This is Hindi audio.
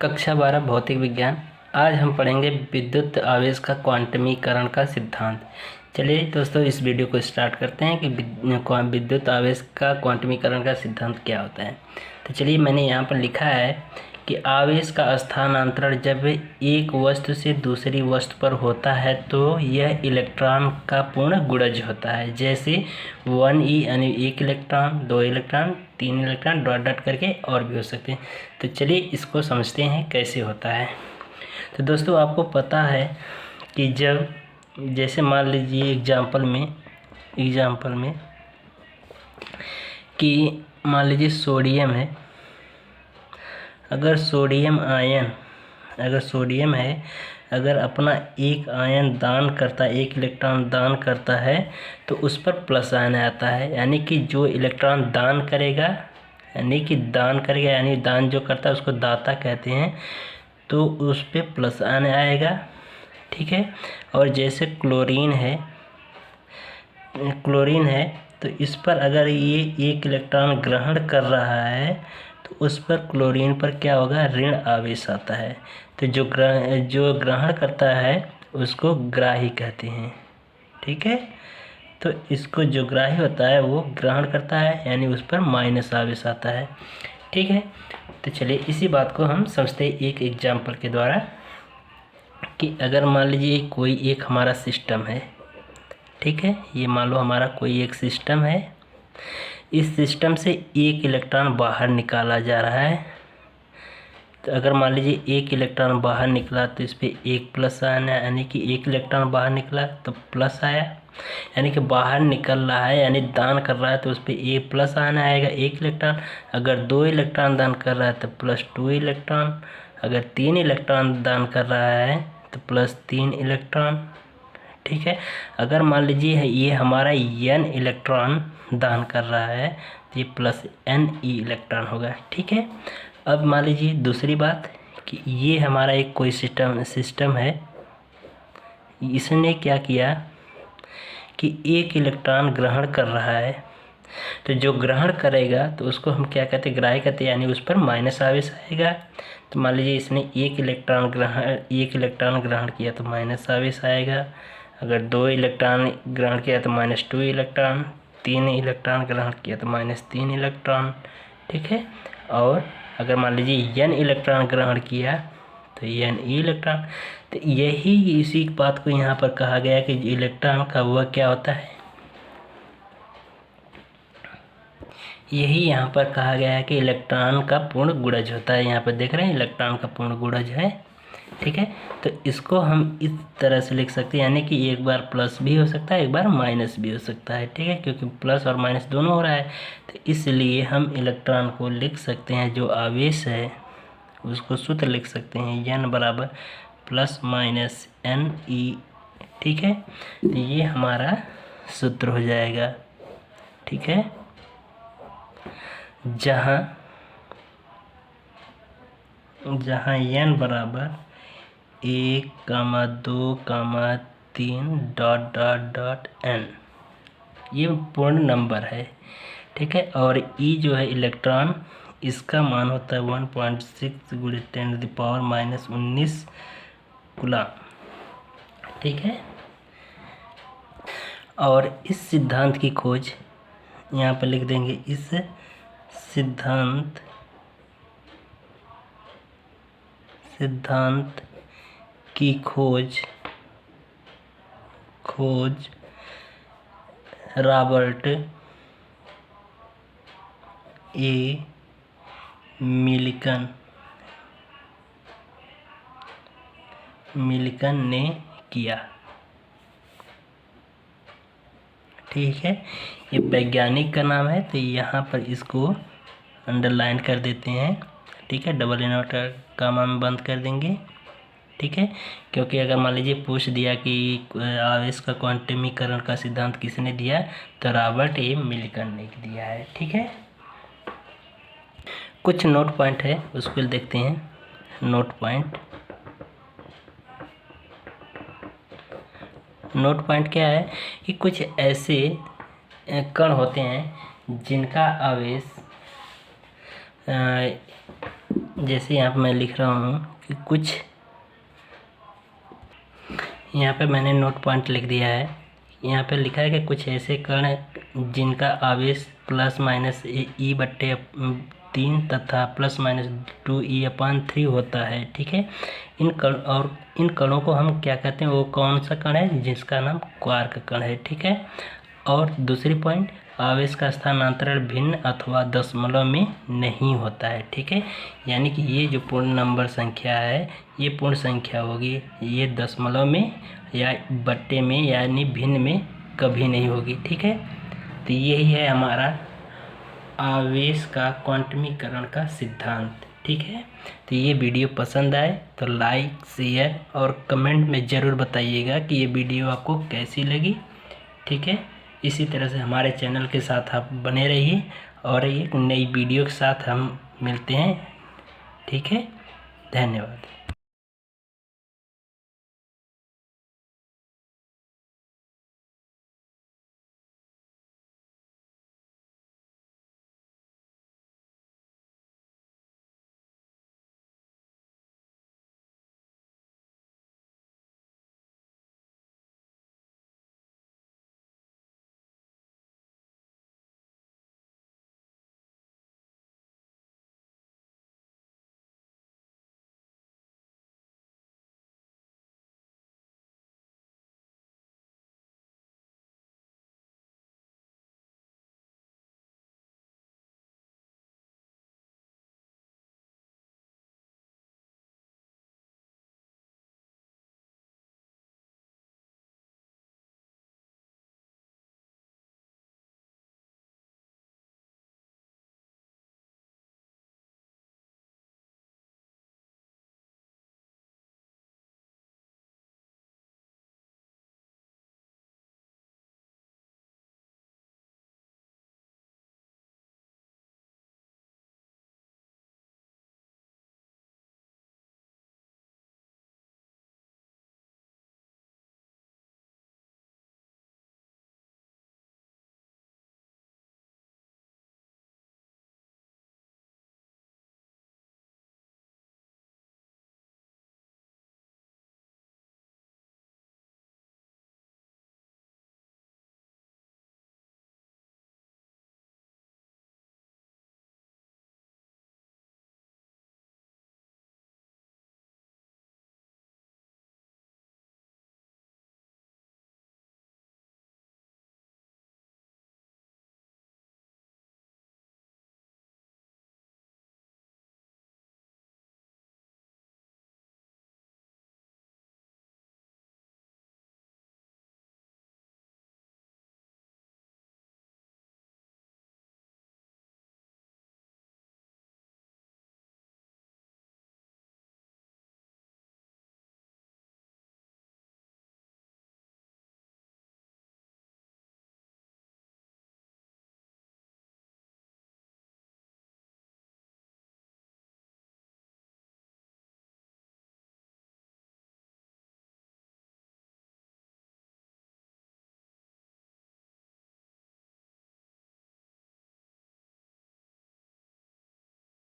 कक्षा 12 भौतिक विज्ञान। आज हम पढ़ेंगे विद्युत आवेश का क्वांटमीकरण का सिद्धांत। चलिए दोस्तों, इस वीडियो को स्टार्ट करते हैं कि विद्युत आवेश का क्वांटमीकरण का सिद्धांत क्या होता है। तो चलिए, मैंने यहाँ पर लिखा है कि आवेश का स्थानांतरण जब एक वस्तु से दूसरी वस्तु पर होता है तो यह इलेक्ट्रॉन का पूर्ण गुणज होता है। जैसे 1e यानी 1 electron, 2 electron, 3 electron, dot dot करके और भी हो सकते हैं। तो चलिए इसको समझते हैं कैसे होता है। तो दोस्तों, आपको पता है कि जब जैसे मान लीजिए एग्जाम्पल में कि मान लीजिए सोडियम है। अगर सोडियम है, अगर अपना एक आयन दान करता है, एक इलेक्ट्रॉन दान करता है तो उस पर प्लस आयन आता है। यानी कि जो इलेक्ट्रॉन दान करेगा यानी दान जो करता है उसको दाता कहते हैं, तो उस पर प्लस आयन आएगा। ठीक है। और जैसे क्लोरीन है तो इस पर अगर ये एक इलेक्ट्रॉन ग्रहण कर रहा है तो उस पर क्लोरीन पर क्या होगा, ऋण आवेश आता है। तो जो ग्रहण करता है उसको ग्राही कहते हैं। ठीक है। तो इसको जो ग्राही होता है वो ग्रहण करता है, यानी उस पर माइनस आवेश आता है। ठीक है। तो चलिए इसी बात को हम समझते हैं एक एग्जाम्पल के द्वारा कि अगर मान लीजिए कोई एक हमारा सिस्टम है। ठीक है। ये मान लो हमारा कोई एक सिस्टम है। इस सिस्टम से एक इलेक्ट्रॉन बाहर निकाला जा रहा है। तो अगर मान लीजिए एक इलेक्ट्रॉन बाहर निकला तो इस पर एक प्लस आना, यानी कि एक इलेक्ट्रॉन बाहर निकला तो प्लस आया, यानी कि बाहर निकल रहा है यानी दान कर रहा है तो उस पर एक प्लस आना आएगा, एक इलेक्ट्रॉन। अगर 2 इलेक्ट्रॉन दान कर रहा है तो प्लस 2 इलेक्ट्रॉन। अगर 3 इलेक्ट्रॉन दान कर रहा है तो प्लस 3 इलेक्ट्रॉन। ठीक है। अगर मान लीजिए ये हमारा n इलेक्ट्रॉन दान कर रहा है तो ये प्लस ne इलेक्ट्रॉन होगा। ठीक है। अब मान लीजिए दूसरी बात कि ये हमारा एक कोई सिस्टम है। इसने क्या किया कि एक इलेक्ट्रॉन ग्रहण कर रहा है। तो जो ग्रहण करेगा तो उसको हम क्या कहते हैं, ग्राही कहते हैं, यानी उस पर माइनस आवेश आएगा। तो मान लीजिए इसने एक इलेक्ट्रॉन ग्रहण किया तो माइनस आवेश आएगा। अगर 2 इलेक्ट्रॉन ग्रहण किया तो -2 इलेक्ट्रॉन, 3 इलेक्ट्रॉन ग्रहण किया तो -3 इलेक्ट्रॉन। ठीक है। और अगर मान लीजिए n इलेक्ट्रॉन ग्रहण किया तो ne इलेक्ट्रॉन। तो यही इसी बात को यहाँ पर कहा गया कि इलेक्ट्रॉन का वह क्या होता है, यही यहाँ पर कहा गया है कि इलेक्ट्रॉन का पूर्ण गुणज होता है। यहाँ पर देख रहे हैं इलेक्ट्रॉन का पूर्ण गुणज है। ठीक है। तो इसको हम इस तरह से लिख सकते हैं, यानी कि एक बार प्लस भी हो सकता है, एक बार माइनस भी हो सकता है। ठीक है। क्योंकि प्लस और माइनस दोनों हो रहा है तो इसलिए हम इलेक्ट्रॉन को लिख सकते हैं, जो आवेश है उसको सूत्र लिख सकते हैं n बराबर प्लस माइनस ne। ठीक है। तो ये हमारा सूत्र हो जाएगा। ठीक है। जहाँ n बराबर 1, 2, 3 डॉट डॉट डॉट n ये पूर्ण नंबर है। ठीक है। और E जो है इलेक्ट्रॉन, इसका मान होता है 1.6 × 10⁻⁻19 कूलम। ठीक है। और इस सिद्धांत की खोज यहाँ पर लिख देंगे। इस सिद्धांत की खोज रॉबर्ट ए मिल्कन ने किया। ठीक है। ये वैज्ञानिक का नाम है तो यहाँ पर इसको अंडरलाइन कर देते हैं। ठीक है। डबल इन्वर्टर का मान बंद कर देंगे। ठीक है। क्योंकि अगर मान लीजिए पूछ दिया कि आवेश का क्वांटमीकरण का सिद्धांत किसने दिया तो रॉबर्ट ए मिल्कन ने दिया है। ठीक है। कुछ नोट पॉइंट है उसको देखते हैं। नोट पॉइंट क्या है कि कुछ ऐसे कण होते हैं जिनका आवेश जैसे यहाँ पर मैं लिख रहा हूँ कि कुछ, यहाँ पे मैंने नोट पॉइंट लिख दिया है। यहाँ पे लिखा है कि कुछ ऐसे कण जिनका आवेश ±e/3 तथा ±2e/3 होता है। ठीक है, इन कणों को हम क्या कहते हैं, वो कौन सा कण है जिसका नाम क्वार्क कण है। ठीक है, और दूसरी पॉइंट, आवेश का स्थानांतरण भिन्न अथवा दशमलव में नहीं होता है। ठीक है, यानी कि ये जो पूर्ण नंबर संख्या है ये पूर्ण संख्या होगी, ये दशमलव में या बट्टे में यानी भिन्न में कभी नहीं होगी। ठीक है, तो यही है हमारा आवेश का क्वांटमीकरण का सिद्धांत। ठीक है, तो ये वीडियो पसंद आए तो लाइक, शेयर और कमेंट में ज़रूर बताइएगा कि ये वीडियो आपको कैसी लगी। ठीक है, इसी तरह से हमारे चैनल के साथ आप बने रहिए और एक नई वीडियो के साथ हम मिलते हैं। ठीक है, धन्यवाद।